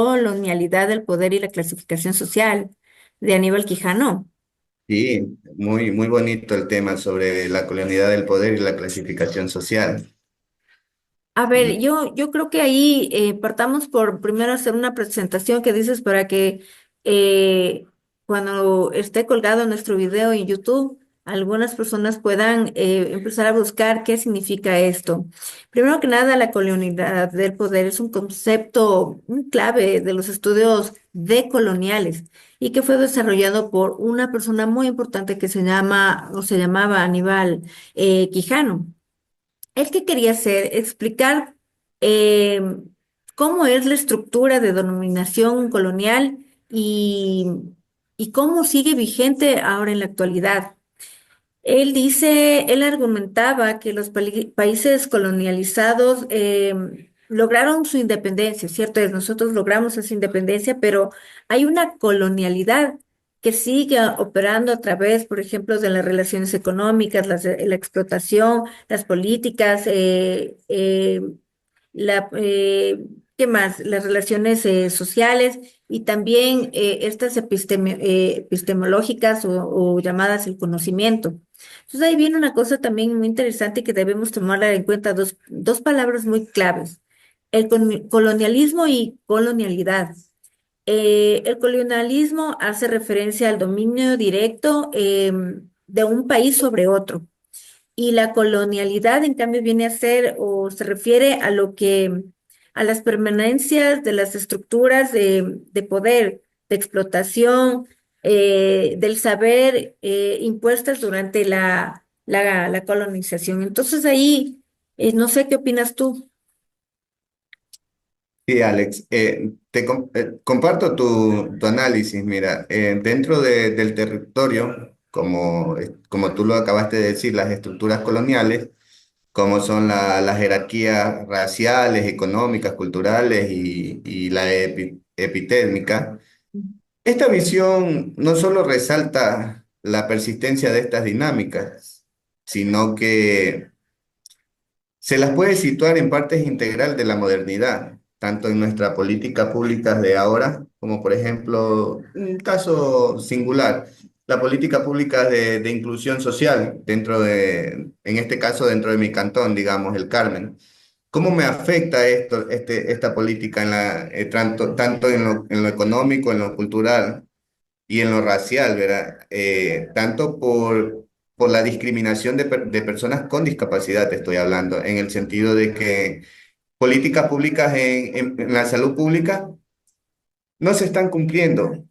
Colonialidad del poder y la clasificación social de Aníbal Quijano. Sí, muy bonito el tema sobre la colonialidad del poder y la clasificación social. A ver, Y yo creo que ahí partamos por primero hacer una presentación que dices para que cuando esté colgado nuestro video en YouTube, algunas personas puedan empezar a buscar qué significa esto. Primero que nada, la colonialidad del poder es un concepto muy clave de los estudios decoloniales y que fue desarrollado por una persona muy importante que se llama o se llamaba Aníbal Quijano. Él que quería hacer, explicar eh, cómo es la estructura de denominación colonial y, y cómo sigue vigente ahora en la actualidad. Él argumentaba que los países colonializados lograron su independencia, ¿cierto? Nosotros logramos esa independencia, pero hay una colonialidad que sigue operando a través, por ejemplo, de las relaciones económicas, la explotación, las políticas, la, ¿qué más? Las relaciones sociales y también estas epistemológicas o llamadas el conocimiento. Entonces ahí viene una cosa también muy interesante que debemos tomarla en cuenta, dos palabras muy claves, el colonialismo y colonialidad. El colonialismo hace referencia al dominio directo de un país sobre otro. Y la colonialidad, en cambio, viene a ser o se refiere a a las permanencias de las estructuras de poder, de explotación, del saber impuestas durante la colonización. Entonces ahí, no sé qué opinas tú. sí, Alex, comparto tu análisis. Mira, dentro del territorio, como tú lo acabaste de decir, las estructuras coloniales, como son las jerarquías raciales, económicas, culturales y la epitérmica. Esta visión no solo resalta la persistencia de estas dinámicas, sino que se las puede situar en partes integral de la modernidad, tanto en nuestra política pública de ahora, como por ejemplo, un caso singular, la política pública de inclusión social en este caso dentro de mi cantón, digamos, el Carmen. ¿Cómo me afecta esta política tanto en lo económico, en lo cultural y en lo racial, ¿verdad? Tanto por la discriminación de personas con discapacidad, te estoy hablando, en el sentido de que políticas públicas en la salud pública no se están cumpliendo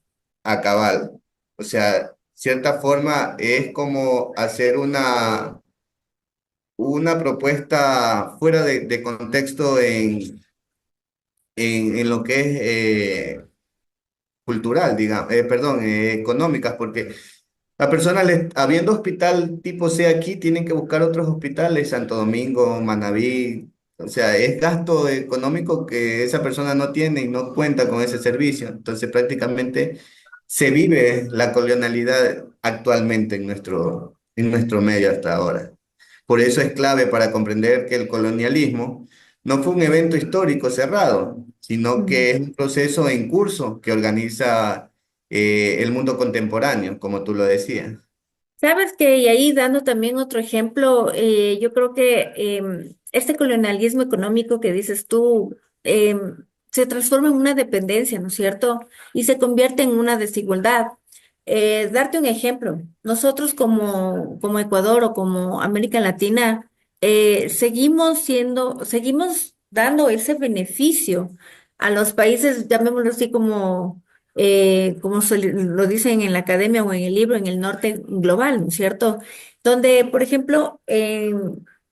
a cabal. O sea, cierta forma es como hacer una propuesta fuera de contexto en lo que es cultural, digamos, perdón, económicas, porque la persona, habiendo hospital tipo C aquí, tienen que buscar otros hospitales, Santo Domingo, Manabí. O sea, es gasto económico que esa persona no tiene y no cuenta con ese servicio. Entonces, prácticamente se vive la colonialidad actualmente en nuestro medio hasta ahora. Por eso es clave para comprender que el colonialismo no fue un evento histórico cerrado, sino que es un proceso en curso que organiza el mundo contemporáneo, como tú lo decías. Sabes que, y ahí dando también otro ejemplo, yo creo que este colonialismo económico que dices tú se transforma en una dependencia, ¿no es cierto? Y se convierte en una desigualdad. Darte un ejemplo, nosotros como Ecuador o como América Latina, seguimos dando ese beneficio a los países, llamémoslo así como lo dicen en la academia o en el libro, en el norte global, ¿no es cierto? Donde, por ejemplo,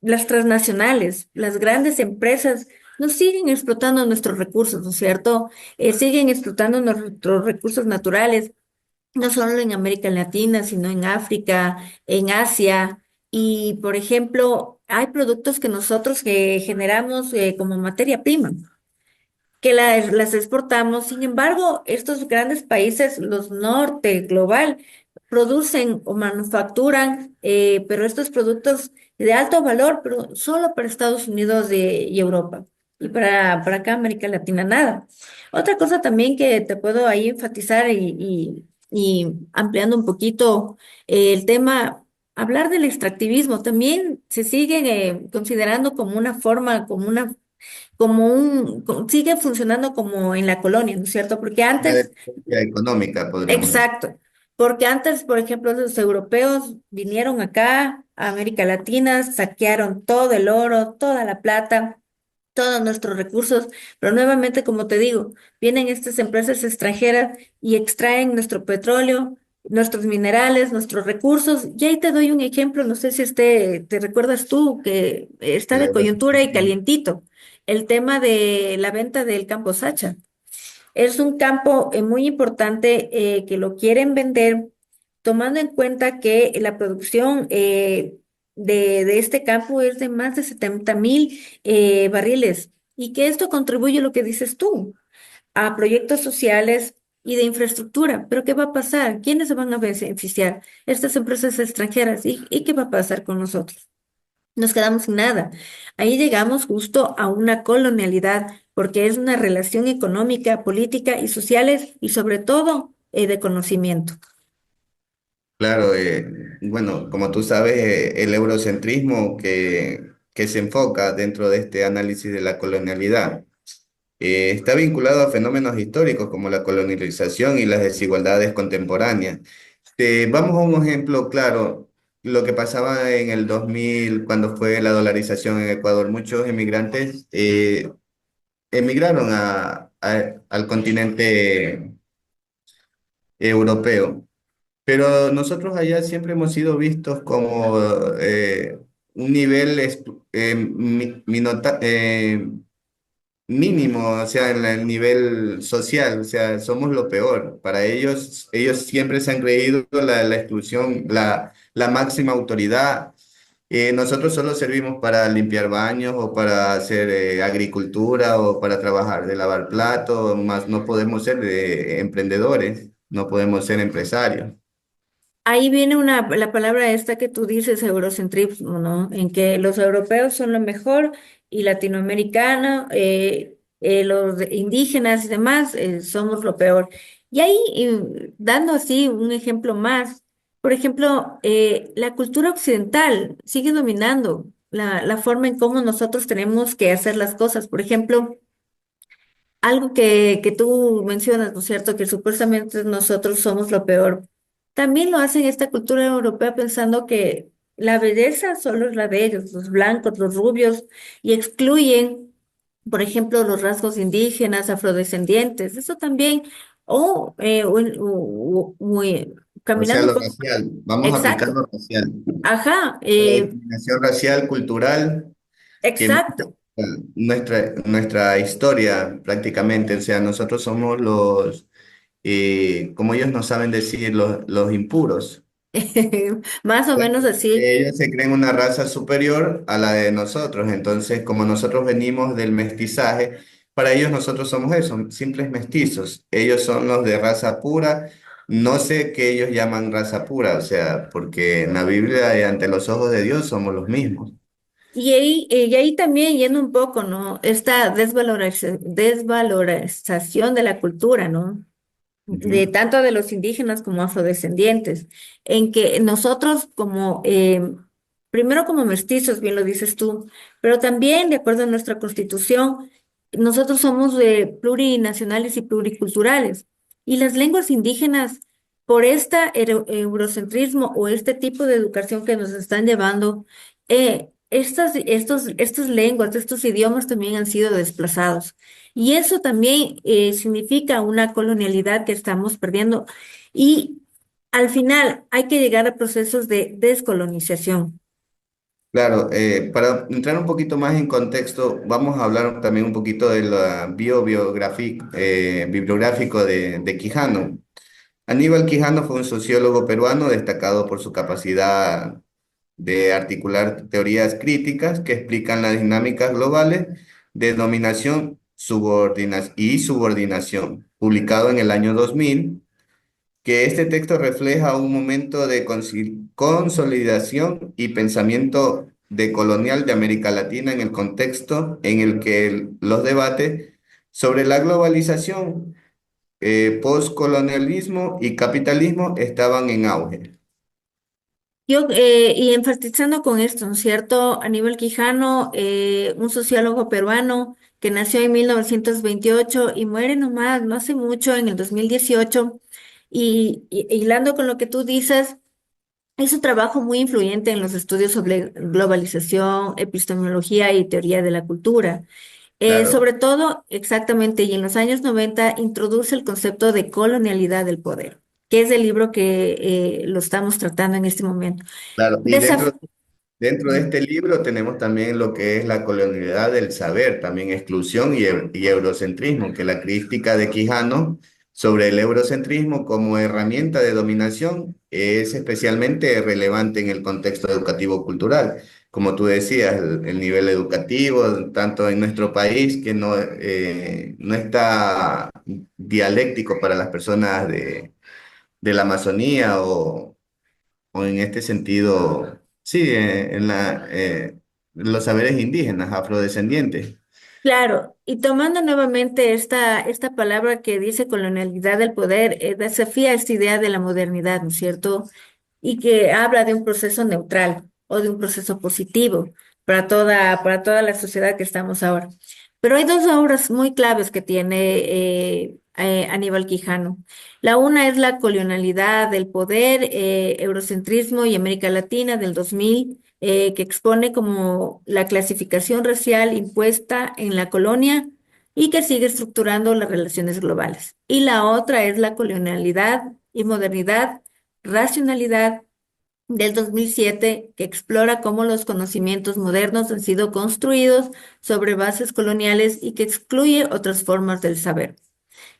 las transnacionales, las grandes empresas, nos siguen explotando nuestros recursos, ¿no es cierto? Siguen explotando nuestros recursos naturales, no solo en América Latina, sino en África, en Asia. Y, por ejemplo, hay productos que nosotros generamos como materia prima que las exportamos. Sin embargo, estos grandes países, los norte global, producen o manufacturan, pero estos productos de alto valor, pero solo para Estados Unidos y Europa. y para acá América Latina nada. Otra cosa también que te puedo ahí enfatizar y ampliando un poquito el tema, hablar del extractivismo también se sigue considerando como una forma, sigue funcionando como en la colonia, ¿no es cierto? Porque Una antes. dependencia económica, podríamos decir. Exacto, porque antes, por ejemplo, los europeos vinieron acá a América Latina, saquearon todo el oro, toda la plata, todos nuestros recursos, pero nuevamente, como te digo, vienen estas empresas extranjeras y extraen nuestro petróleo, nuestros minerales, nuestros recursos. Y ahí te doy un ejemplo, no sé si te recuerdas tú que está El de coyuntura y eurocentrismo. calientito, el tema de la venta del campo Sacha. Es un campo muy importante que lo quieren vender, tomando en cuenta que la producción de este campo es de más de 70.000 barriles y que esto contribuye, lo que dices tú, a proyectos sociales y de infraestructura. Pero ¿qué va a pasar? ¿Quiénes se van a beneficiar? Estas empresas extranjeras. ¿Y qué va a pasar con nosotros? Nos quedamos sin nada. Ahí llegamos justo a una colonialidad, porque es una relación económica, política y sociales y sobre todo de conocimiento. Claro, bueno, como tú sabes, el eurocentrismo que se enfoca dentro de este análisis de la colonialidad está vinculado a fenómenos históricos como la colonialización y las desigualdades contemporáneas. Vamos a un ejemplo claro, lo que pasaba en el 2000 cuando fue la dolarización en Ecuador. Muchos emigrantes emigraron al continente europeo. Pero nosotros allá siempre hemos sido vistos como un nivel mínimo, o sea, en el nivel social, o sea, somos lo peor. Para ellos, ellos siempre se han creído la exclusión, la máxima autoridad. Nosotros solo servimos para limpiar baños o para hacer agricultura o para trabajar de lavar platos, más no podemos ser emprendedores, no podemos ser empresarios. Ahí viene la palabra esta que tú dices, eurocentrismo, ¿no? En que los europeos son lo mejor y latinoamericanos, los indígenas y demás, somos lo peor. Y ahí, dando así un ejemplo más, por ejemplo, la cultura occidental sigue dominando la forma en cómo nosotros tenemos que hacer las cosas. Por ejemplo, algo que tú mencionas, ¿no es cierto? Que supuestamente nosotros somos lo peor. También lo hacen esta cultura europea pensando que la belleza solo es la de ellos, los blancos, los rubios, y excluyen, por ejemplo, los rasgos indígenas, afrodescendientes. Eso también, O sea, caminando un lo poco. racial, vamos a aplicar Exacto. lo racial. Ajá, La discriminación racial, cultural, que marca exacto. nuestra historia prácticamente. O sea, nosotros somos como ellos nos saben decir, los impuros. Más o menos así. Ellos se creen una raza superior a la de nosotros. Entonces, como nosotros venimos del mestizaje, para ellos nosotros somos eso, simples mestizos. Ellos son los de raza pura. No sé qué ellos llaman raza pura, o sea, porque en la Biblia y ante los ojos de Dios somos los mismos. Y ahí también yendo un poco, ¿no? Esta desvalorización de la cultura, ¿no? De Ujú. tanto de los indígenas como afrodescendientes, en que nosotros como, primero como mestizos, bien lo dices tú, pero también de acuerdo a nuestra constitución, nosotros somos plurinacionales y pluriculturales. Y las lenguas indígenas, por este eurocentrismo o este tipo de educación que nos están llevando, estas lenguas, estos idiomas también han sido desplazados. Y eso también significa una colonialidad que estamos perdiendo. Y al final hay que llegar a procesos de descolonización. Claro, para entrar un poquito más en contexto, vamos a hablar también un poquito de la bibliográfico de Quijano. Aníbal Quijano fue un sociólogo peruano destacado por su capacidad de articular teorías críticas que explican las dinámicas globales de dominación y subordinación, publicado en el año 2000, que este texto refleja un momento de consolidación y pensamiento decolonial de América Latina en el contexto en el que los debates sobre la globalización, postcolonialismo y capitalismo estaban en auge. Y enfatizando con esto, ¿no es cierto? Aníbal Quijano, un sociólogo peruano que nació en 1928 y muere nomás, no hace mucho, en el 2018, hilando con lo que tú dices, es un trabajo muy influyente en los estudios sobre globalización, epistemología y teoría de la cultura. Claro, Sobre todo, exactamente, y en los años 90 introduce el concepto de colonialidad del poder, que es el libro que lo estamos tratando en este momento. claro. Y Desaf- dentro de este libro tenemos también lo que es la colonialidad del saber, también exclusión y eurocentrismo, que la crítica de Quijano sobre el eurocentrismo como herramienta de dominación es especialmente relevante en el contexto educativo cultural. Como tú decías, el nivel educativo, tanto en nuestro país, que no está dialéctico para las personas de la Amazonía o en este sentido, sí, los saberes indígenas, afrodescendientes. Claro, y tomando nuevamente esta palabra que dice colonialidad del poder, desafía esta idea de la modernidad, ¿no es cierto? Y que habla de un proceso neutral o de un proceso positivo para toda la sociedad que estamos ahora. Pero hay dos obras muy claves que tiene Aníbal Quijano. La una es la colonialidad del poder, eurocentrismo y América Latina del 2000, que expone como la clasificación racial impuesta en la colonia y que sigue estructurando las relaciones globales. Y la otra es la colonialidad y modernidad, racionalidad del 2007, que explora cómo los conocimientos modernos han sido construidos sobre bases coloniales y que excluye otras formas del saber.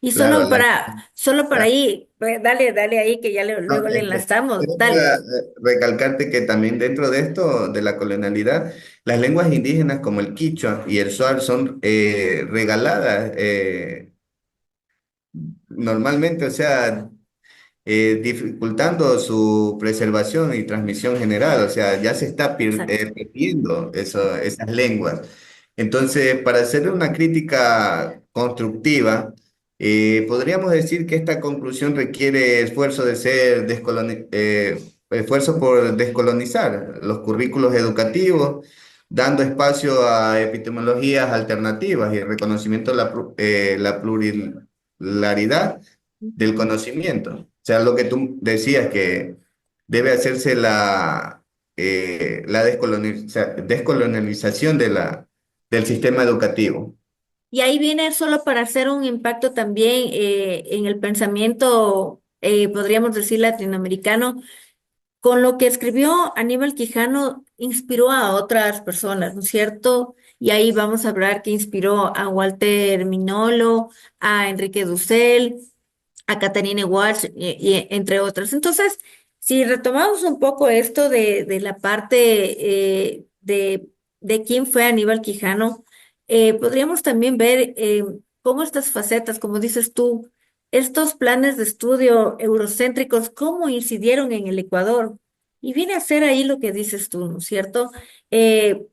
Y Claro, solo para la- ahí, dale ahí que no, luego le enlazamos, solo dale. para recalcarte que también dentro de esto, de la colonialidad, las lenguas indígenas como el quichua y el shuar son regaladas normalmente, o sea, dificultando su preservación y transmisión general, o sea, ya se está Exacto. perdiendo esas lenguas. Entonces, para hacer una crítica constructiva, podríamos decir que esta conclusión requiere esfuerzo por descolonizar los currículos educativos, dando espacio a epistemologías alternativas y reconocimiento de la pluralaridad del conocimiento. O sea, lo que tú decías que debe hacerse la descolonización del sistema educativo. Y ahí viene solo para hacer un impacto también en el pensamiento, podríamos decir, latinoamericano. Con lo que escribió Aníbal Quijano, inspiró a otras personas, ¿no es cierto? Y ahí vamos a hablar que inspiró a Walter Minolo, a Enrique Dussel, a Catarina Walsh, entre otros. Entonces, si retomamos un poco esto de la parte de quién fue Aníbal Quijano, podríamos también ver cómo estas facetas, como dices tú, estos planes de estudio eurocéntricos, cómo incidieron en el Ecuador. Y viene a ser ahí lo que dices tú, ¿no es cierto? Eh,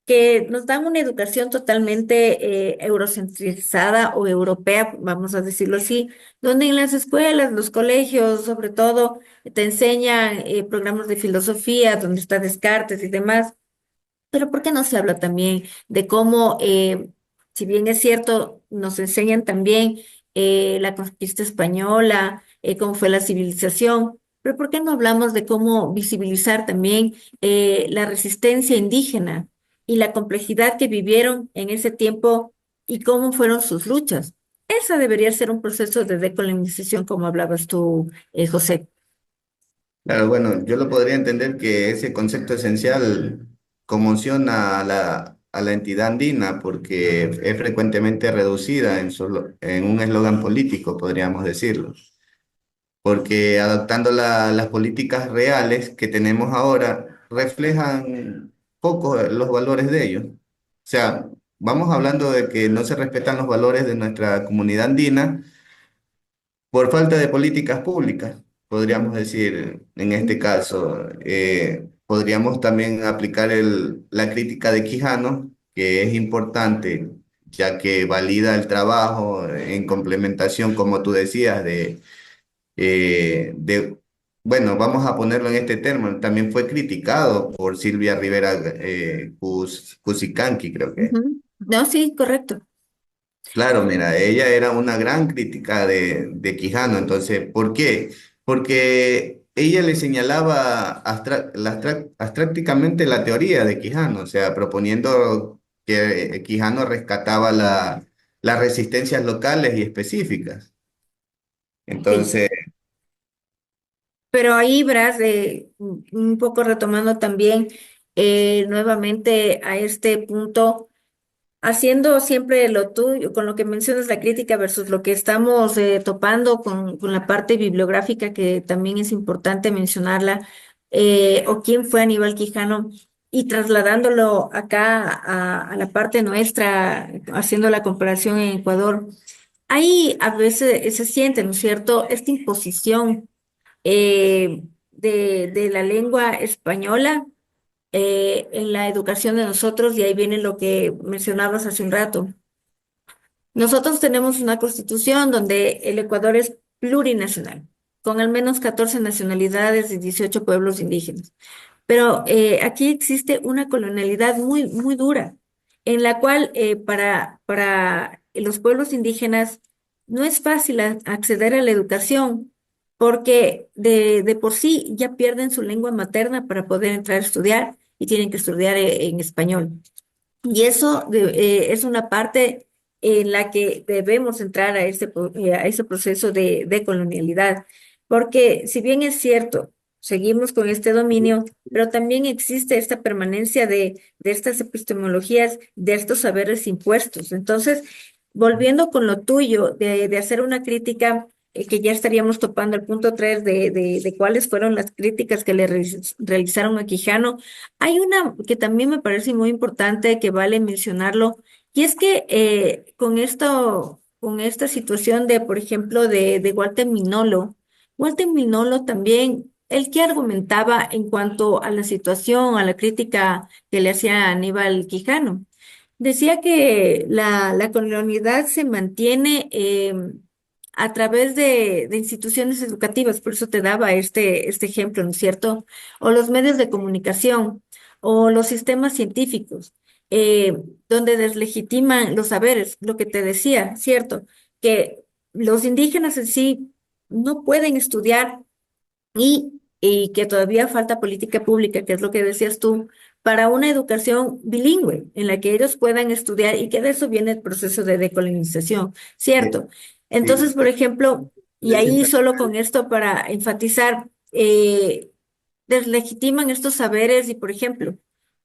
que nos dan una educación totalmente eurocentrizada o europea, vamos a decirlo así, donde en las escuelas, los colegios, sobre todo, te enseñan programas de filosofía, donde está Descartes y demás, pero ¿por qué no se habla también de cómo, si bien es cierto, nos enseñan también la conquista española, cómo fue la civilización, pero ¿por qué no hablamos de cómo visibilizar también la resistencia indígena y la complejidad que vivieron en ese tiempo y cómo fueron sus luchas? Esa debería ser un proceso de decolonización, como hablabas tú, José. Claro, bueno, yo lo podría entender que ese concepto esencial conmociona a la entidad andina porque es frecuentemente reducida en un eslogan político, podríamos decirlo. Porque adoptando las políticas reales que tenemos ahora, reflejan poco los valores de ellos. O sea, vamos hablando de que no se respetan los valores de nuestra comunidad andina por falta de políticas públicas, podríamos decir en este caso. podríamos también aplicar la crítica de Quijano, que es importante, ya que valida el trabajo en complementación, como tú decías, de, bueno, vamos a ponerlo en este término, también fue criticado por Silvia Rivera Cusicanqui, creo que. Ujú. No, sí, correcto. Claro, mira, ella era una gran crítica de Quijano, entonces, ¿por qué? Porque ella le señalaba abstractamente la teoría de Quijano, o sea, proponiendo que Quijano rescataba las resistencias locales y específicas. Sí. Entonces, Pero ahí, Bras, un poco retomando también nuevamente a este punto, haciendo siempre lo tuyo, con lo que mencionas la crítica versus lo que estamos topando con la parte bibliográfica, que también es importante mencionarla, o quién fue Aníbal Quijano, y trasladándolo acá a la parte nuestra, haciendo la comparación en Ecuador. Ahí a veces se siente, ¿no es cierto?, esta imposición de la lengua española en la educación de nosotros, y ahí viene lo que mencionabas hace un rato. Nosotros tenemos una constitución donde el Ecuador es plurinacional, con al menos 14 nacionalidades y 18 pueblos indígenas. Pero aquí existe una colonialidad muy, muy dura, en la cual para los pueblos indígenas no es fácil acceder a la educación, porque de por sí ya pierden su lengua materna para poder entrar a estudiar y tienen que estudiar en español. Y eso es una parte en la que debemos entrar a ese proceso de colonialidad, porque si bien es cierto, seguimos con este dominio, pero también existe esta permanencia de estas epistemologías, de estos saberes impuestos. Entonces, volviendo con lo tuyo, de hacer una crítica, que ya estaríamos topando el punto 3 de cuáles fueron las críticas que le realizaron a Quijano. Hay una que también me parece muy importante, que vale mencionarlo, y es que con esta situación de, por ejemplo, de Walter Minolo también, él que argumentaba en cuanto a la situación, a la crítica que le hacía Aníbal Quijano, decía que la colonialidad se mantiene a través de instituciones educativas, por eso te daba este ejemplo, ¿no es cierto? O los medios de comunicación, o los sistemas científicos, eh, donde deslegitiman los saberes, lo que te decía, ¿cierto? Que los indígenas en sí no pueden estudiar, y que todavía falta política pública, que es lo que decías tú, para una educación bilingüe en la que ellos puedan estudiar, y que de eso viene el proceso de decolonización, ¿cierto? sí, Entonces, por ejemplo, y ahí solo con esto para enfatizar, deslegitiman estos saberes y, por ejemplo,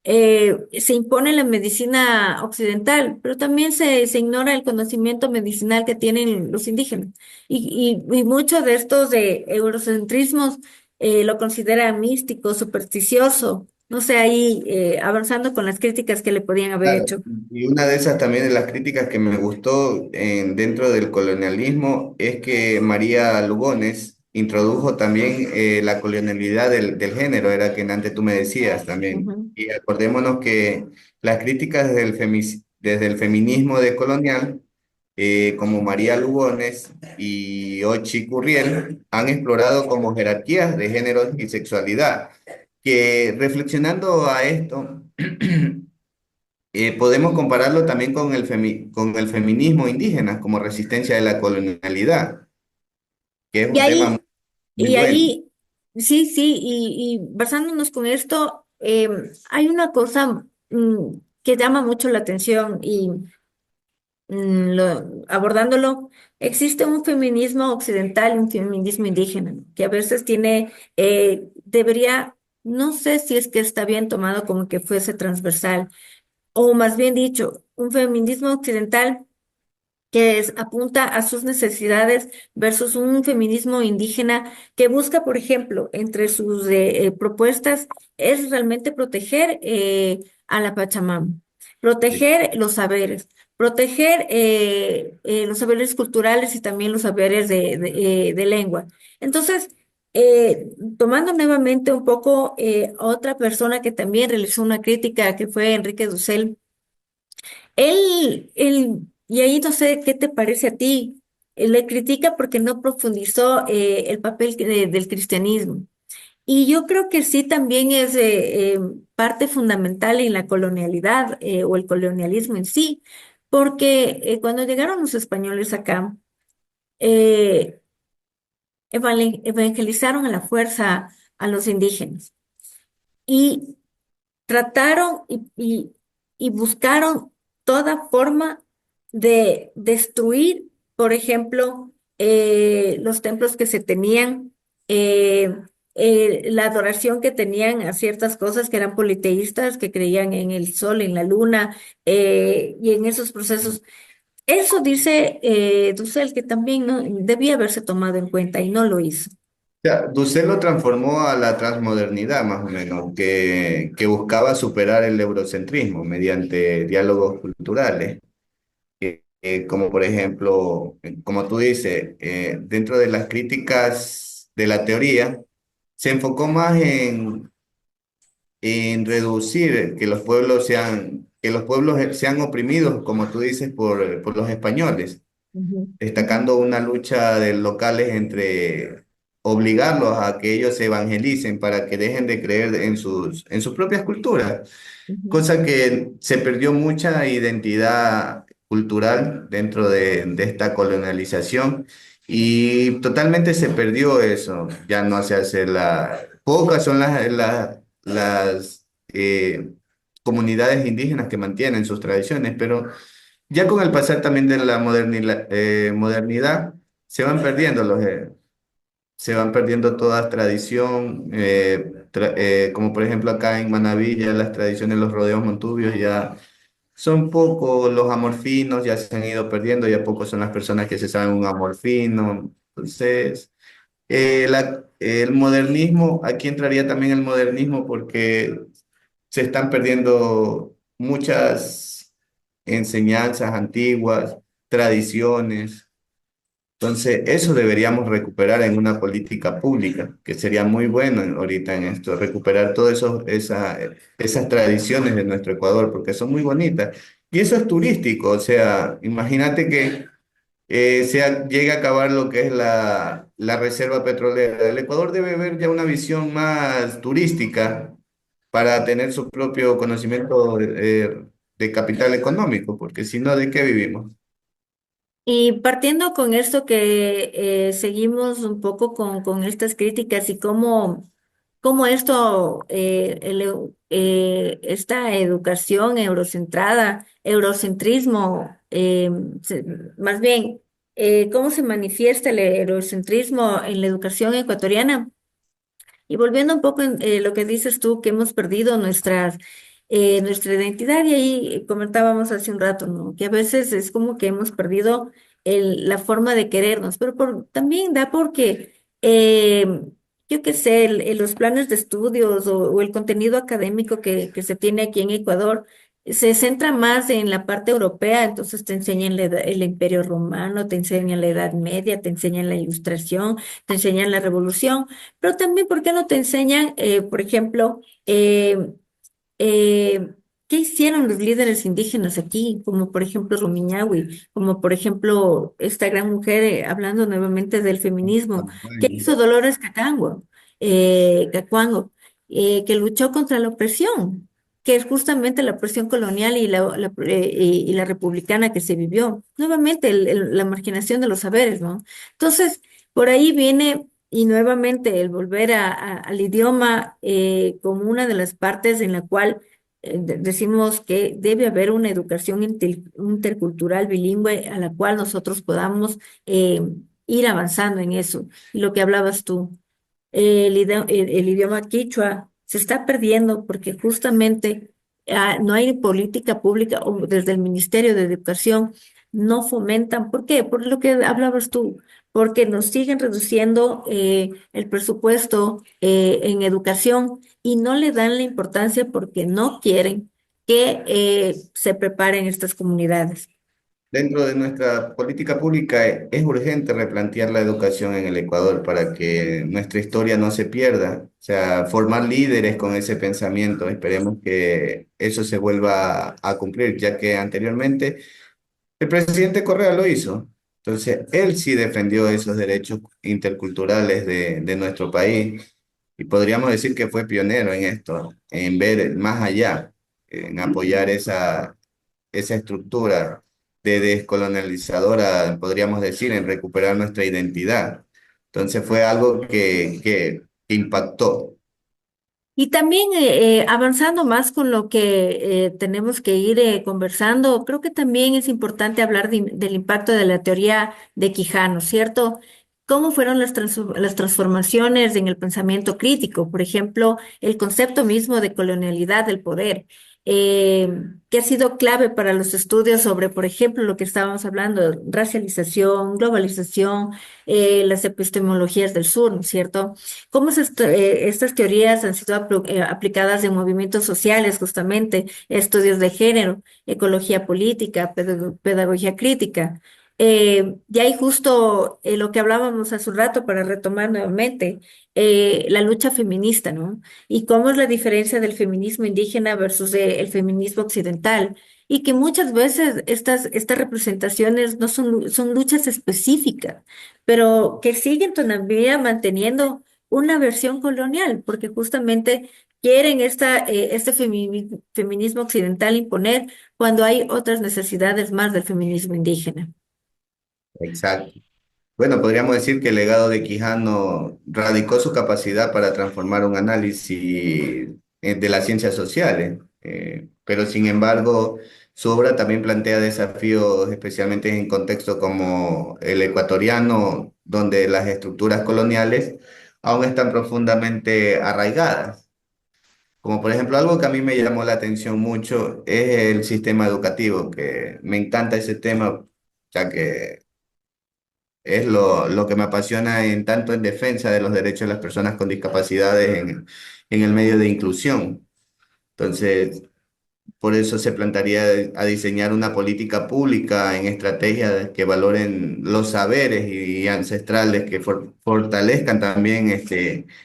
se impone la medicina occidental, pero también se ignora el conocimiento medicinal que tienen los indígenas. Y muchos de estos eurocentrismos lo consideran místico, supersticioso. No sé, ahí avanzando con las críticas que le podían haber claro, hecho. y una de esas también de las críticas que me gustó dentro del colonialismo es que María Lugones introdujo también la colonialidad del género, era que antes tú me decías también. Ujú. Y acordémonos que las críticas desde el feminismo decolonial, como María Lugones y Ochi Curriel, han explorado como jerarquías de género y sexualidad, que reflexionando a esto, podemos compararlo también con con el feminismo indígena como resistencia de la colonialidad, que es Y un tema muy, ahí, muy y bueno. ahí, sí, sí, y basándonos con esto, hay una cosa que llama mucho la atención, y abordándolo, existe un feminismo occidental y un feminismo indígena, ¿no? Que a veces debería, no sé si es que está bien tomado como que fuese transversal, o más bien dicho, un feminismo occidental que apunta a sus necesidades versus un feminismo indígena que busca, por ejemplo, entre sus propuestas, es realmente proteger a la Pachamama, Sí, proteger los saberes, proteger los saberes culturales y también los saberes de lengua. Entonces, tomando nuevamente un poco otra persona que también realizó una crítica, que fue Enrique Dussel. Y ahí no sé qué te parece a ti. Le critica porque no profundizó el papel del cristianismo. Y yo creo que sí también es parte fundamental en la colonialidad o el colonialismo en sí, porque cuando llegaron los españoles acá, eh, evangelizaron a la fuerza a los indígenas. Y trataron y buscaron toda forma de destruir, por ejemplo, los templos que se tenían, eh, la adoración que tenían a ciertas cosas que eran politeístas, que creían en el sol, en la luna, y en esos procesos. Eso dice Dussel que también no debía haberse tomado en cuenta y no lo hizo. Ya, Dussel lo transformó a la transmodernidad, más o menos, que buscaba superar el eurocentrismo mediante diálogos culturales. Como por ejemplo, como tú dices, dentro de las críticas de la teoría, se enfocó más en reducir que los pueblos sean oprimidos, como tú dices, por los españoles, Ujú, destacando una lucha de locales entre obligarlos a que ellos se evangelicen para que dejen de creer en sus propias culturas, ujú. cosa que se perdió mucha identidad cultural dentro de esta colonialización y totalmente se perdió eso. Ya no se hace pocas son las comunidades indígenas que mantienen sus tradiciones, pero ya con el pasar también de la modernidad, se van perdiendo se van perdiendo toda tradición, como por ejemplo acá en Manabí, ya las tradiciones, los rodeos montubios ya son pocos, los amorfinos ya se han ido perdiendo, ya pocos son las personas que se saben un amorfino. Entonces, el modernismo, aquí entraría también el modernismo porque se están perdiendo muchas enseñanzas antiguas, tradiciones. Entonces, eso deberíamos recuperar en una política pública, que sería muy bueno ahorita en esto, recuperar todas esas tradiciones de nuestro Ecuador, porque son muy bonitas. Y eso es turístico, o sea, imagínate que llegue a acabar lo que es la reserva petrolera. El Ecuador debe ver ya una visión más turística para tener su propio conocimiento de capital económico, porque si no, ¿de qué vivimos? Y partiendo con esto que seguimos un poco con estas críticas y cómo esto, esta educación eurocentrada, eurocentrismo, más bien, cómo se manifiesta el eurocentrismo en la educación ecuatoriana. Y volviendo un poco en lo que dices tú, que hemos perdido nuestra identidad, y ahí comentábamos hace un rato, ¿no? Que a veces es como que hemos perdido la forma de querernos, pero también da porque, yo qué sé, los planes de estudios o el contenido académico que se tiene aquí en Ecuador se centra más en la parte europea, entonces te enseñan el Imperio Romano, te enseñan la Edad Media, te enseñan la Ilustración, te enseñan la Revolución. Pero también, ¿por qué no te enseñan, por ejemplo, eh, qué hicieron los líderes indígenas aquí? Como por ejemplo Rumiñahui, como por ejemplo esta gran mujer, hablando nuevamente del feminismo, ¿qué hizo Dolores Cacuango, que luchó contra la opresión, que es justamente la opresión colonial y la republicana que se vivió? Nuevamente, la marginación de los saberes, ¿no? Entonces, por ahí viene. Y nuevamente el volver al idioma como una de las partes en la cual decimos que debe haber una educación intercultural bilingüe a la cual nosotros podamos eh, ir avanzando en eso. Y lo que hablabas tú, el idioma quichua se está perdiendo porque justamente no hay política pública o desde el Ministerio de Educación no fomentan. ¿Por qué? Por lo que hablabas tú, porque nos siguen reduciendo el presupuesto en educación y no le dan la importancia porque no quieren que se preparen estas comunidades. dentro de nuestra política pública es urgente replantear la educación en el Ecuador para que nuestra historia no se pierda. O sea, formar líderes con ese pensamiento. Esperemos que eso se vuelva a cumplir, ya que anteriormente el presidente Correa lo hizo. Entonces, él sí defendió esos derechos interculturales de nuestro país y podríamos decir que fue pionero en esto, en ver más allá, en apoyar esa estructura de descolonializadora, podríamos decir, en recuperar nuestra identidad. Entonces, fue algo que impactó. Y también avanzando más con lo que tenemos que ir conversando, creo que también es importante hablar del impacto de la teoría de Quijano, ¿cierto? ¿Cómo fueron las transformaciones en el pensamiento crítico? Por ejemplo, el concepto mismo de colonialidad del poder, eh, que ha sido clave para los estudios sobre, por ejemplo, lo que estábamos hablando, racialización, globalización, las epistemologías del sur, ¿no es cierto? ¿Cómo estas teorías han sido aplicadas en movimientos sociales, justamente, estudios de género, ecología política, pedagogía crítica? Y ahí justo lo que hablábamos hace un rato para retomar nuevamente, la lucha feminista, ¿no? Y cómo es la diferencia del feminismo indígena versus el feminismo occidental. Y que muchas veces estas representaciones no son luchas específicas, pero que siguen todavía manteniendo una versión colonial, porque justamente quieren este feminismo occidental imponer cuando hay otras necesidades más del feminismo indígena. Exacto. Bueno, podríamos decir que el legado de Quijano radicó su capacidad para transformar un análisis de las ciencias sociales, pero sin embargo, su obra también plantea desafíos, especialmente en contextos como el ecuatoriano, donde las estructuras coloniales aún están profundamente arraigadas. Como por ejemplo, algo que a mí me llamó la atención mucho es el sistema educativo, que me encanta ese tema, ya que es lo que me apasiona en tanto en defensa de los derechos de las personas con discapacidades en el medio de inclusión. Entonces, por eso se plantearía a diseñar una política pública en estrategias que valoren los saberes y ancestrales, que fortalezcan también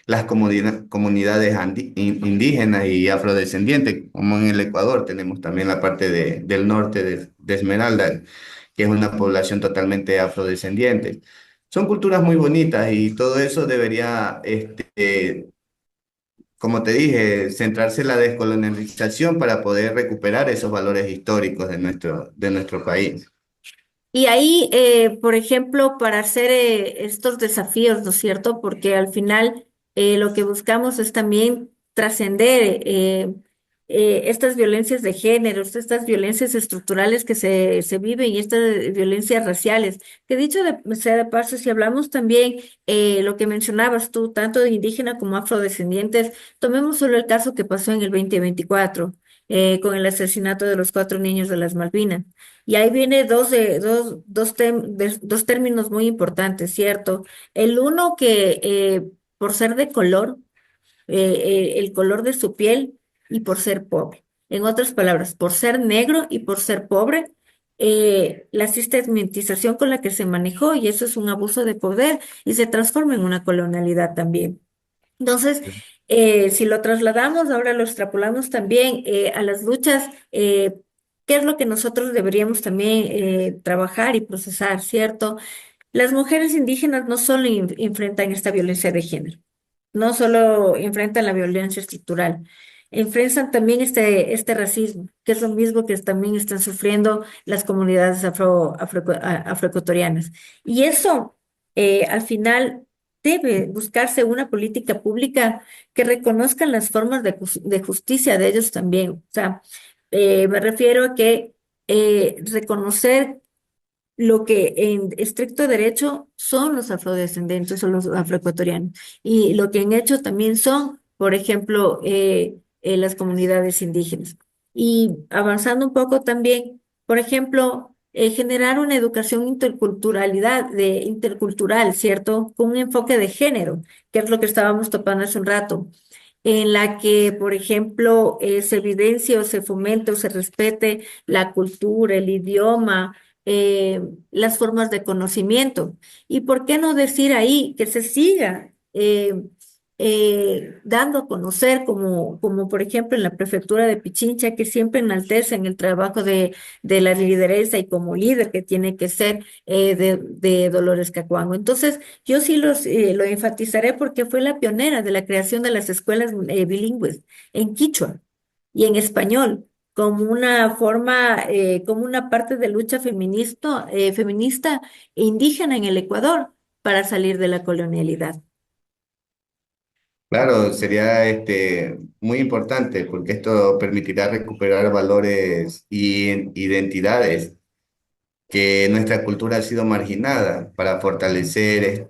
las comunidades indígenas y afrodescendientes, como en el Ecuador tenemos también la parte del norte de Esmeralda, que es una población totalmente afrodescendiente. Son culturas muy bonitas y todo eso debería como te dije, centrarse en la descolonialización para poder recuperar esos valores históricos de nuestro país. Y ahí, por ejemplo, para hacer estos desafíos, ¿no es cierto? Porque al final lo que buscamos es también trascender estas violencias de género, estas violencias estructurales que se viven y estas violencias raciales. Que dicho sea de paso, si hablamos también lo que mencionabas tú, tanto de indígena como afrodescendientes, tomemos solo el caso que pasó en el 2024 con el asesinato de los 4 niños de las Malvinas. Y ahí viene dos términos muy importantes, ¿cierto? El uno que por ser de color, el color de su piel y por ser pobre. En otras palabras, por ser negro y por ser pobre, la sistematización con la que se manejó, y eso es un abuso de poder y se transforma en una colonialidad también. Entonces, si lo trasladamos, ahora lo extrapolamos también a las luchas, ¿qué es lo que nosotros deberíamos también trabajar y procesar, ¿cierto? Las mujeres indígenas no solo enfrentan esta violencia de género, no solo enfrentan la violencia estructural, enfrentan también este racismo, que es lo mismo que también están sufriendo las comunidades afroecuatorianas. Y eso, al final, debe buscarse una política pública que reconozcan las formas de justicia de ellos también. O sea, me refiero a que reconocer lo que en estricto derecho son los afrodescendientes o los afroecuatorianos. Y lo que han hecho también son, por ejemplo, las comunidades indígenas. Y avanzando un poco también, por ejemplo, generar una educación intercultural, ¿cierto? Con un enfoque de género, que es lo que estábamos topando hace un rato, en la que, por ejemplo, se evidencie o se fomente o se respete la cultura, el idioma, eh, las formas de conocimiento. ¿Y por qué no decir ahí que se siga dando a conocer, como por ejemplo en la prefectura de Pichincha, que siempre enaltecen el trabajo de la lideresa y como líder que tiene que ser de Dolores Cacuango? Entonces, yo sí lo enfatizaré porque fue la pionera de la creación de las escuelas bilingües en quichua y en español, como una forma, como una parte de lucha feminista e indígena en el Ecuador para salir de la colonialidad. Claro, sería muy importante porque esto permitirá recuperar valores y identidades que nuestra cultura ha sido marginada para fortalecer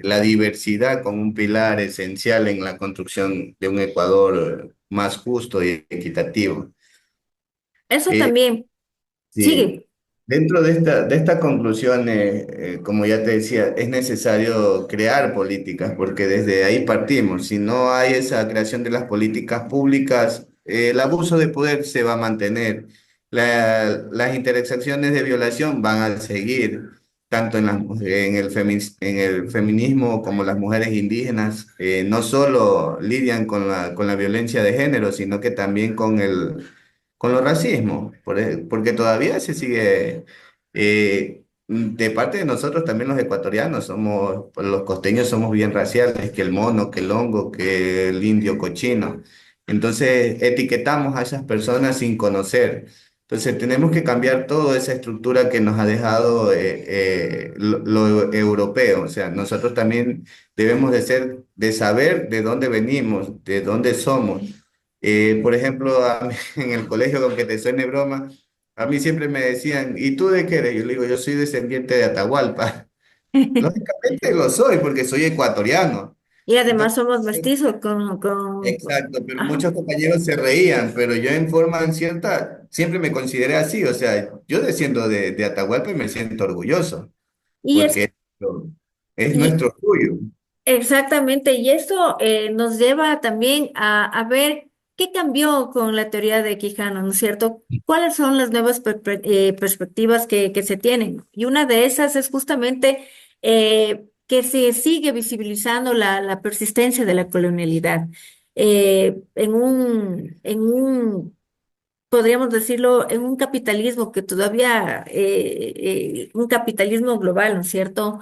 la diversidad como un pilar esencial en la construcción de un Ecuador más justo y equitativo. Eso Eh, también, Sí, sigue. dentro de estas conclusiones, como ya te decía, es necesario crear políticas porque desde ahí partimos. Si no hay esa creación de las políticas públicas, el abuso de poder se va a mantener. Las intersecciones de violación van a seguir, tanto en el feminismo como las mujeres indígenas, no solo lidian con con la violencia de género, sino que también con los racismos, porque todavía se sigue, de parte de nosotros también los ecuatorianos, somos, los costeños somos bien raciales, que el mono, que el hongo, que el indio cochino. Entonces etiquetamos a esas personas sin conocer. Entonces tenemos que cambiar toda esa estructura que nos ha dejado lo europeo. O sea, nosotros también debemos de saber de dónde venimos, de dónde somos. Por ejemplo, a mí en el colegio, aunque te suene broma, a mí siempre me decían, ¿y tú de qué eres? Yo le digo, yo soy descendiente de Atahualpa. Lógicamente lo soy porque soy ecuatoriano. Y además Entonces, somos mestizos exacto, pero ajá. muchos compañeros se reían, pero yo en forma cierta siempre me consideré así. O sea, yo desciendo de Atahualpa y me siento orgulloso Y es, porque es y, nuestro orgullo. Exactamente, y esto nos lleva también a ver qué cambió con la teoría de Quijano, ¿no es cierto? ¿Cuáles son las nuevas perspectivas que se tienen? Y una de esas es justamente que se sigue visibilizando la persistencia de la colonialidad en un podríamos decirlo, en un capitalismo que todavía, un capitalismo global, ¿no es cierto?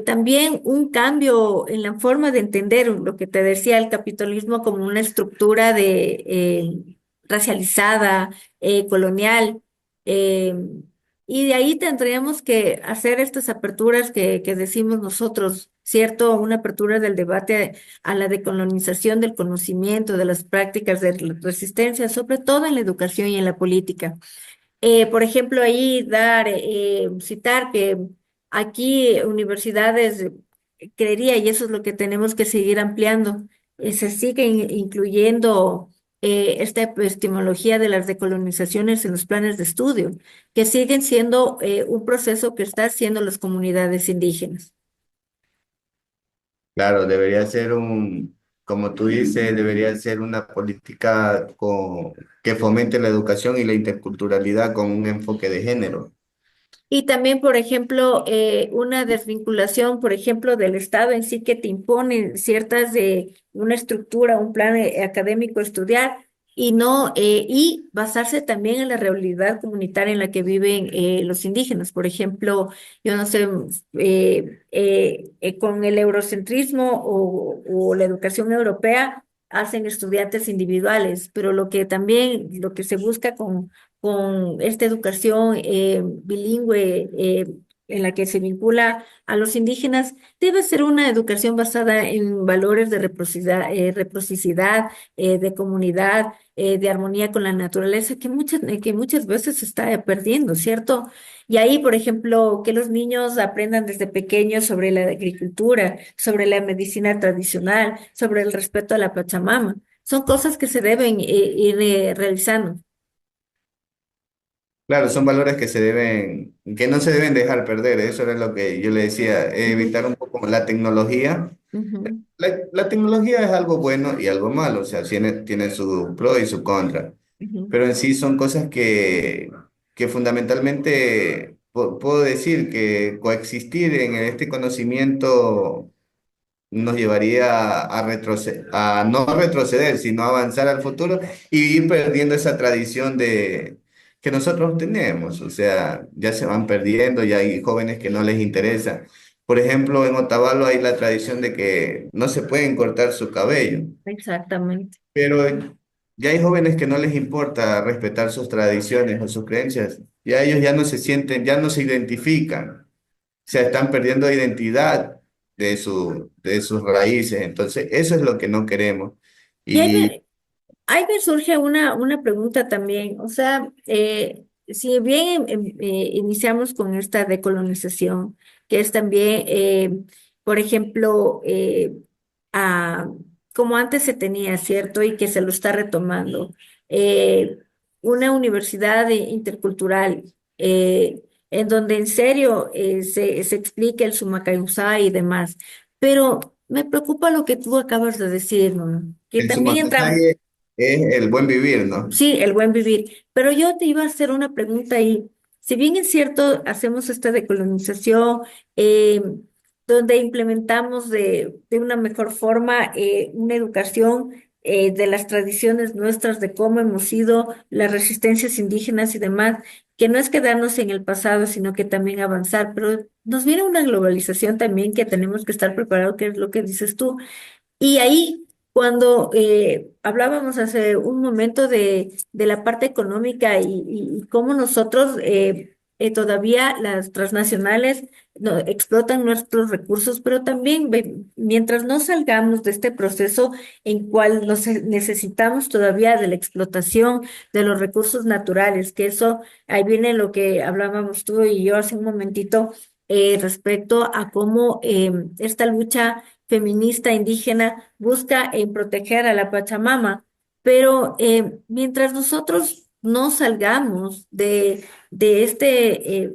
También un cambio en la forma de entender lo que te decía, el capitalismo como una estructura racializada, colonial. eh, y de ahí tendríamos que hacer estas aperturas que decimos nosotros, ¿cierto? Una apertura del debate a la decolonización del conocimiento, de las prácticas de resistencia, sobre todo en la educación y en la política. Por ejemplo, ahí citar que aquí universidades, creería, y eso es lo que tenemos que seguir ampliando, se sigue incluyendo esta epistemología de las decolonizaciones en los planes de estudio, que siguen siendo un proceso que está haciendo las comunidades indígenas. Claro, debería ser como tú dices, debería ser una política que fomente la educación y la interculturalidad con un enfoque de género. Y también, por ejemplo, una desvinculación, por ejemplo, del Estado en sí que te impone ciertas de una estructura, un plan académico a estudiar y no y basarse también en la realidad comunitaria en la que viven los indígenas. Por ejemplo, yo no sé, con el eurocentrismo o la educación europea hacen estudiantes individuales, pero lo que se busca con esta educación bilingüe en la que se vincula a los indígenas, debe ser una educación basada en valores de reciprocidad, de comunidad, de armonía con la naturaleza, que muchas veces se está perdiendo, ¿cierto? Y ahí, por ejemplo, que los niños aprendan desde pequeños sobre la agricultura, sobre la medicina tradicional, sobre el respeto a la Pachamama. Son cosas que se deben ir realizando. Claro, son valores que no se deben dejar perder. Eso era lo que yo le decía, Ujú, evitar un poco la tecnología. ujú, La tecnología es algo bueno y algo malo, o sea, tiene su pro y su contra. ujú. Pero en sí son cosas que fundamentalmente puedo decir que coexistir en este conocimiento nos llevaría a no retroceder, sino a avanzar al futuro y ir perdiendo esa tradición que nosotros tenemos. O sea, ya se van perdiendo, ya hay jóvenes que no les interesa. Por ejemplo, en Otavalo hay la tradición de que no se pueden cortar su cabello, Exactamente. pero ya hay jóvenes que no les importa respetar sus tradiciones o sus creencias. Ya ellos ya no se sienten, ya no se identifican, sea, están perdiendo identidad de sus raíces. Entonces, eso es lo que no queremos. Y Y ahí me surge una pregunta también. O sea, si bien iniciamos con esta decolonización, que es también, por ejemplo, a- como antes se tenía, ¿cierto? Y que se lo está retomando, eh, una universidad intercultural, en donde en serio se explica el Sumacayucá y demás. Pero me preocupa lo que tú acabas de decir, ¿no? Que el también entra. Sumacayáye es el buen vivir, ¿no? Sí, el buen vivir. Pero yo te iba a hacer una pregunta ahí. Si bien es cierto, hacemos esta decolonización, eh, donde implementamos de una mejor forma una educación de las tradiciones nuestras, de cómo hemos sido, las resistencias indígenas y demás, que no es quedarnos en el pasado, sino que también avanzar. Pero nos viene una globalización también que tenemos que estar preparados, que es lo que dices tú. Y ahí, cuando hablábamos hace un momento de la parte económica y cómo nosotros todavía las transnacionales explotan nuestros recursos, pero también mientras no salgamos de este proceso en cual necesitamos todavía de la explotación de los recursos naturales, que eso, ahí viene lo que hablábamos tú y yo hace un momentito respecto a cómo esta lucha feminista indígena busca proteger a la Pachamama, pero mientras nosotros no salgamos de este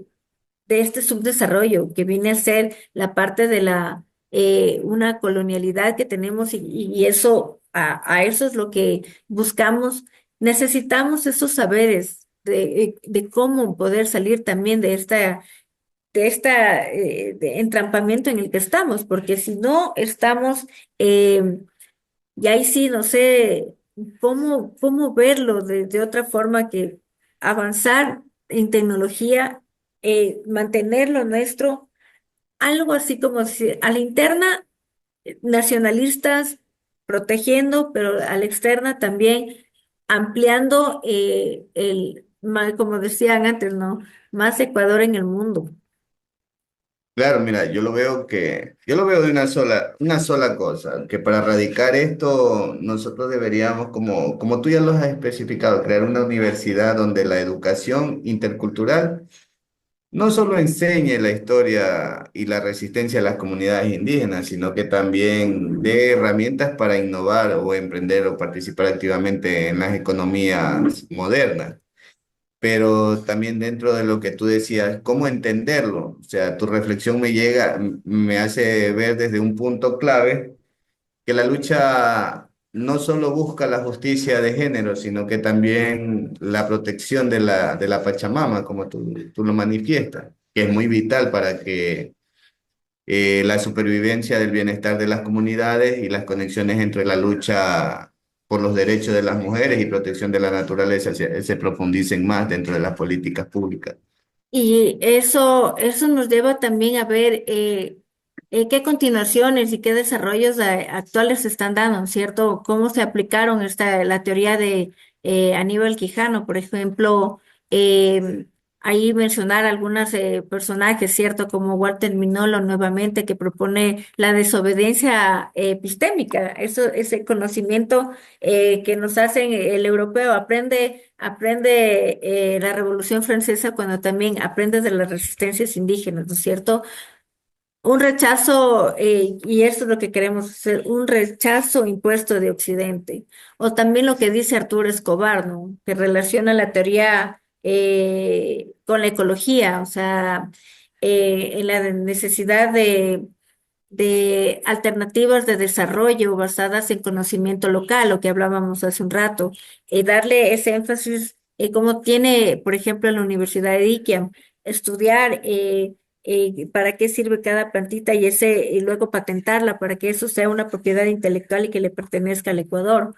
subdesarrollo que viene a ser la parte de una colonialidad que tenemos y eso, a eso es lo que buscamos, necesitamos esos saberes de cómo poder salir también de entrampamiento en el que estamos, porque si no estamos, y ahí sí, no sé cómo verlo de otra forma que avanzar en tecnología, mantener lo nuestro, algo así como si a la interna, nacionalistas protegiendo, pero a la externa también ampliando como decían antes, ¿no? Más Ecuador en el mundo. Claro, mira, yo lo veo de una sola cosa, que para erradicar esto nosotros deberíamos, como tú ya lo has especificado, crear una universidad donde la educación intercultural no solo enseñe la historia y la resistencia de las comunidades indígenas, sino que también dé herramientas para innovar o emprender o participar activamente en las economías modernas. Pero también dentro de lo que tú decías, ¿cómo entenderlo? O sea, tu reflexión me hace ver desde un punto clave que la lucha no solo busca la justicia de género, sino que también la protección de de la Pachamama, como tú lo manifiestas, que es muy vital para que la supervivencia del bienestar de las comunidades y las conexiones entre la lucha por los derechos de las mujeres y protección de la naturaleza se profundicen más dentro de las políticas públicas. Y eso nos lleva también a ver qué continuaciones y qué desarrollos actuales se están dando, ¿cierto? Cómo se aplicaron la teoría de Aníbal Quijano, por ejemplo, eh, ahí mencionar algunos personajes, ¿cierto? Como Walter Minolo nuevamente, que propone la desobediencia epistémica, ese conocimiento que nos hacen el europeo, aprende la Revolución Francesa cuando también aprende de las resistencias indígenas, ¿no es cierto? Un rechazo, y esto es lo que queremos hacer, un rechazo impuesto de Occidente. O también lo que dice Arturo Escobar, ¿no? Que relaciona la teoría con la ecología, o sea, en la necesidad de alternativas de desarrollo basadas en conocimiento local, lo que hablábamos hace un rato, darle ese énfasis como tiene, por ejemplo, en la Universidad de Iquiam, estudiar para qué sirve cada plantita y luego patentarla para que eso sea una propiedad intelectual y que le pertenezca al Ecuador.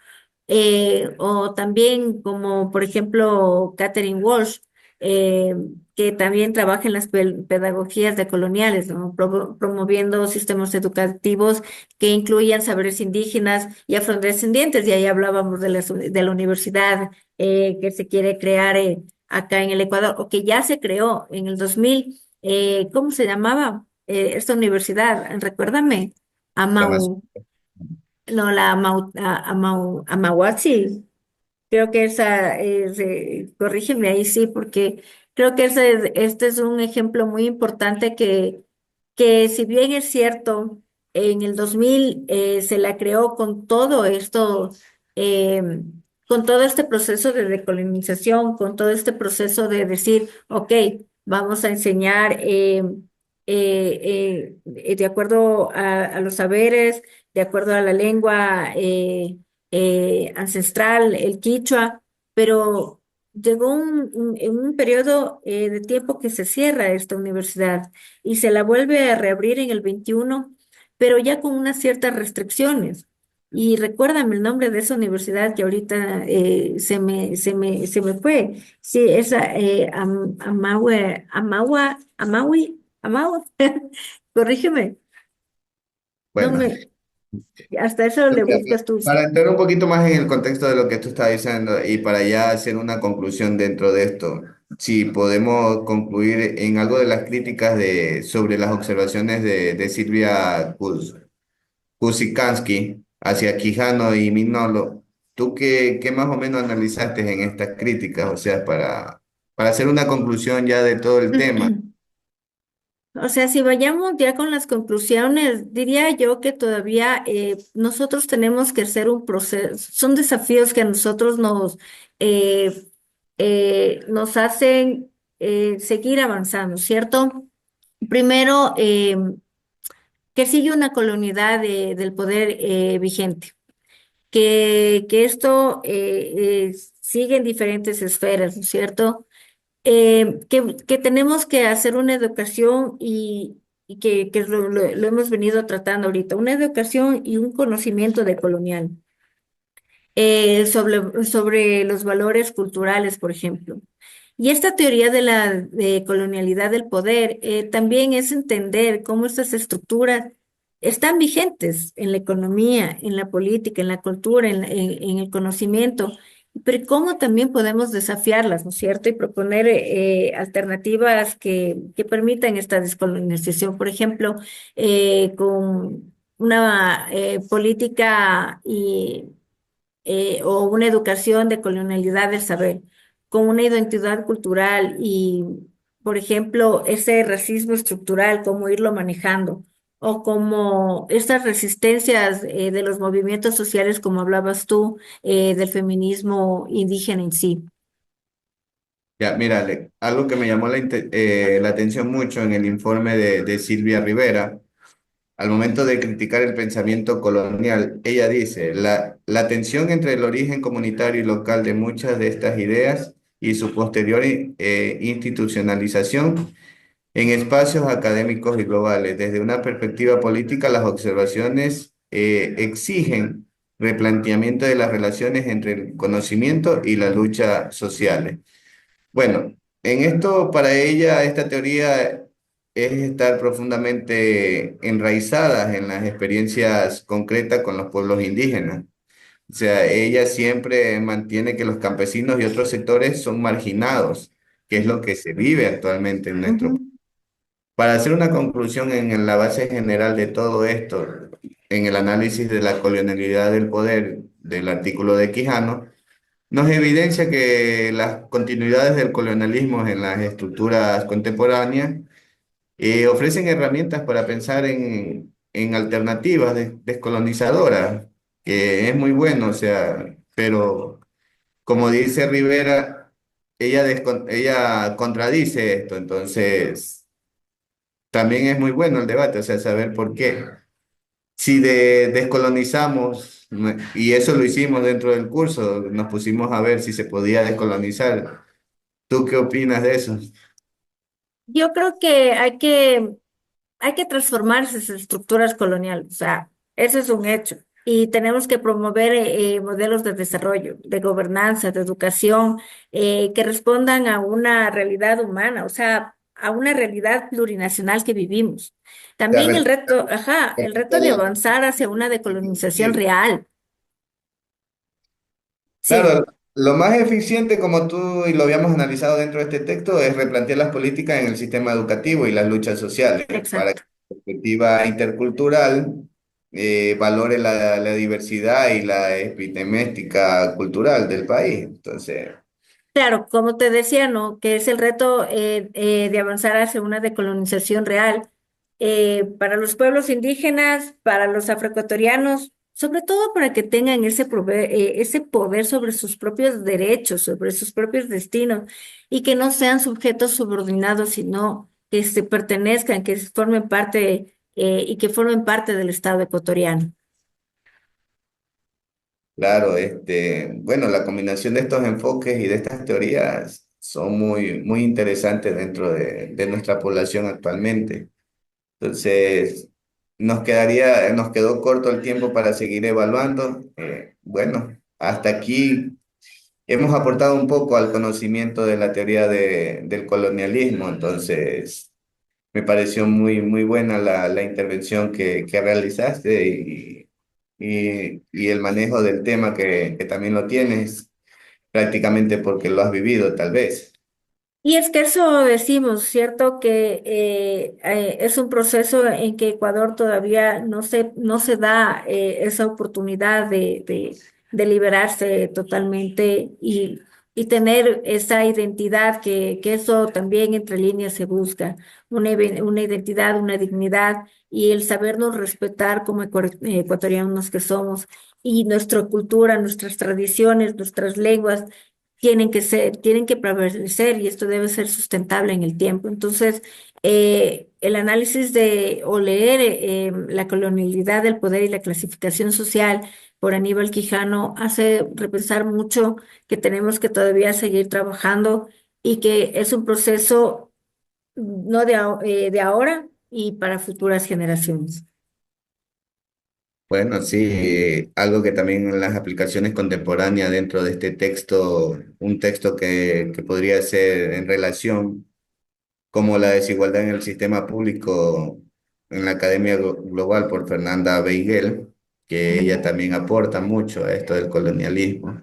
O también como, por ejemplo, Catherine Walsh, eh, que también trabaja en las pedagogías decoloniales, ¿no? Promoviendo sistemas educativos que incluyan saberes indígenas y afrodescendientes. Y ahí hablábamos de la universidad que se quiere crear acá en el Ecuador, o que ya se creó en el 2000. ¿Cómo se llamaba esta universidad? Recuérdame. Amau, no, la Amahuasi. Creo que esa es, corrígeme ahí sí, porque creo que este es un ejemplo muy importante que si bien es cierto, en el 2000 se la creó con todo esto, eh, con todo este proceso de decolonización, con todo este proceso de decir, ok, vamos a enseñar de acuerdo a los saberes, de acuerdo a la lengua. Ancestral, el quichua, pero llegó en un periodo de tiempo que se cierra esta universidad y se la vuelve a reabrir en el 21, pero ya con unas ciertas restricciones. Y recuérdame el nombre de esa universidad que ahorita se me fue. Sí, esa Amaui, corrígeme, no Bueno, me, hasta eso le mira, buscas tú. para entrar un poquito más en el contexto de lo que tú estás diciendo y para ya hacer una conclusión dentro de esto, si podemos concluir en algo de las críticas sobre las observaciones de Silvia Kusikanski hacia Quijano y Minolo, ¿tú qué más o menos analizaste en estas críticas? O sea, para hacer una conclusión ya de todo el tema. O sea, si vayamos ya con las conclusiones, diría yo que todavía nosotros tenemos que hacer un proceso, son desafíos que a nosotros eh, nos hacen seguir avanzando, ¿cierto? Primero, que sigue una colonialidad del poder vigente, que esto sigue en diferentes esferas, ¿no es cierto? Que tenemos que hacer una educación y que lo hemos venido tratando ahorita, una educación y un conocimiento de colonial, sobre los valores culturales, por ejemplo. Y esta teoría de la de colonialidad del poder también es entender cómo estas estructuras están vigentes en la economía, en la política, en la cultura, en el conocimiento, pero cómo también podemos desafiarlas, ¿no es cierto? Y proponer alternativas que permitan esta descolonización, por ejemplo, con una política o una educación de colonialidad del saber, con una identidad cultural y, por ejemplo, ese racismo estructural, cómo irlo manejando, o como estas resistencias de los movimientos sociales, como hablabas tú, del feminismo indígena en sí. Ya, mira, algo que me llamó la atención mucho en el informe de Silvia Rivera, al momento de criticar el pensamiento colonial, ella dice, la tensión entre el origen comunitario y local de muchas de estas ideas y su posterior institucionalización en espacios académicos y globales. Desde una perspectiva política, las observaciones exigen replanteamiento de las relaciones entre el conocimiento y la lucha sociales. Bueno, en esto para ella esta teoría es estar profundamente enraizadas en las experiencias concretas con los pueblos indígenas. O sea, ella siempre mantiene que los campesinos y otros sectores son marginados, que es lo que se vive actualmente en nuestro país. Ujú, Para hacer una conclusión en la base general de todo esto, en el análisis de la colonialidad del poder del artículo de Quijano, nos evidencia que las continuidades del colonialismo en las estructuras contemporáneas ofrecen herramientas para pensar en alternativas descolonizadoras, que es muy bueno, o sea, pero como dice Rivera, ella contradice esto, entonces también es muy bueno el debate, o sea, saber por qué. Si descolonizamos Y eso lo hicimos dentro del curso, nos pusimos a ver si se podía descolonizar. ¿Tú qué opinas de eso? Yo creo que hay que transformar esas estructuras coloniales, o sea, eso es un hecho. Y tenemos que promover modelos de desarrollo, de gobernanza, de educación, que respondan a una realidad humana, o sea, a una realidad plurinacional que vivimos. Sea, También el reto, ajá, el reto de respetaría la avanzar hacia una decolonización perspectiva. real. Sí, Claro, lo más eficiente, como tú y lo habíamos analizado dentro de este texto, es replantear las políticas en el sistema educativo y las luchas sociales para que exacto. la perspectiva intercultural valore la diversidad y la epitemística cultural del país. Entonces, Claro, como te decía, ¿no? Que es el reto de avanzar hacia una decolonización real para los pueblos indígenas, para los afroecuatorianos, sobre todo para que tengan ese poder sobre sus propios derechos, sobre sus propios destinos y que no sean sujetos subordinados, sino que se pertenezcan, que formen parte y que formen parte del Estado ecuatoriano. claro, bueno, la combinación de estos enfoques y de estas teorías son muy interesantes dentro de nuestra población actualmente. Entonces, nos quedó corto el tiempo para seguir evaluando. Bueno, hasta aquí hemos aportado un poco al conocimiento de la teoría del colonialismo. Entonces, me pareció muy buena la intervención que realizaste y el manejo del tema que también lo tienes, prácticamente porque lo has vivido, tal vez. Y es que eso decimos, ¿cierto? Que es un proceso en que Ecuador todavía no se da esa oportunidad de liberarse totalmente y tener esa identidad que eso también entre líneas se busca, una identidad, una dignidad y el sabernos respetar como ecuatorianos que somos y nuestra cultura, nuestras tradiciones, nuestras lenguas tienen que prevalecer y esto debe ser sustentable en el tiempo. Entonces, el análisis de o leer la colonialidad del poder y la clasificación social por Aníbal Quijano hace repensar mucho que tenemos que todavía seguir trabajando y que es un proceso no de ahora y para futuras generaciones. Bueno, sí, algo que también en las aplicaciones contemporáneas dentro de este texto, un texto que podría ser en relación como la desigualdad en el sistema público en la Academia Global por Fernanda Weigel, que ella también aporta mucho a esto del colonialismo.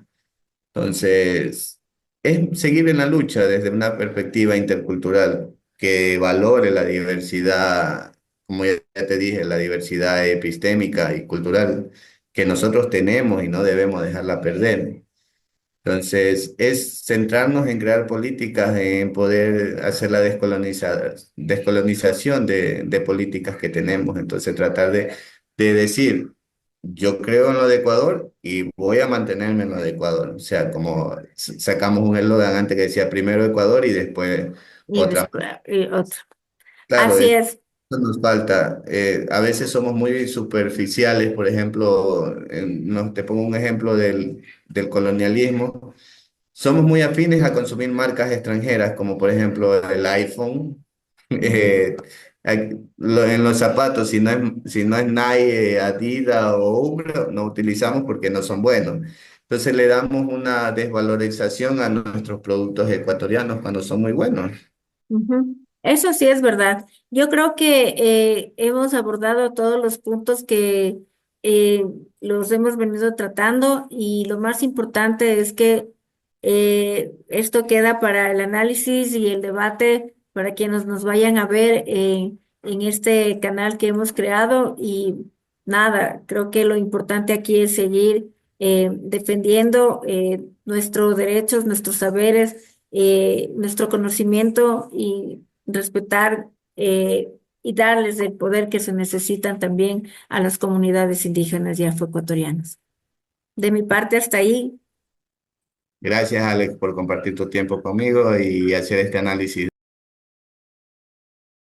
Entonces, es seguir en la lucha desde una perspectiva intercultural que valore la diversidad, como ya te dije, la diversidad epistémica y cultural que nosotros tenemos y no debemos dejarla perder. Entonces, es centrarnos en crear políticas, en poder hacer la descolonización de políticas que tenemos. Entonces, tratar de decir, yo creo en lo de Ecuador y voy a mantenerme en lo de Ecuador. O sea, como sacamos un eslogan antes que decía primero Ecuador y después Y otra. después, y otro. Claro, Así eso es. nos falta. A veces somos muy superficiales, por ejemplo, te pongo un ejemplo del colonialismo. Somos muy afines a consumir marcas extranjeras, como por ejemplo el iPhone. Eh, en los zapatos, si no es Nike, Adidas o Umbro, no utilizamos porque no son buenos. Entonces le damos una desvalorización a nuestros productos ecuatorianos cuando son muy buenos. Ujú. Eso sí es verdad. Yo creo que hemos abordado todos los puntos que eh, los hemos venido tratando y lo más importante es que esto queda para el análisis y el debate para quienes nos vayan a ver en este canal que hemos creado y nada, creo que lo importante aquí es seguir defendiendo nuestros derechos, nuestros saberes nuestro conocimiento y respetar y darles el poder que se necesitan también a las comunidades indígenas y afroecuatorianas. De mi parte, hasta ahí. Gracias, Alex, por compartir tu tiempo conmigo y hacer este análisis.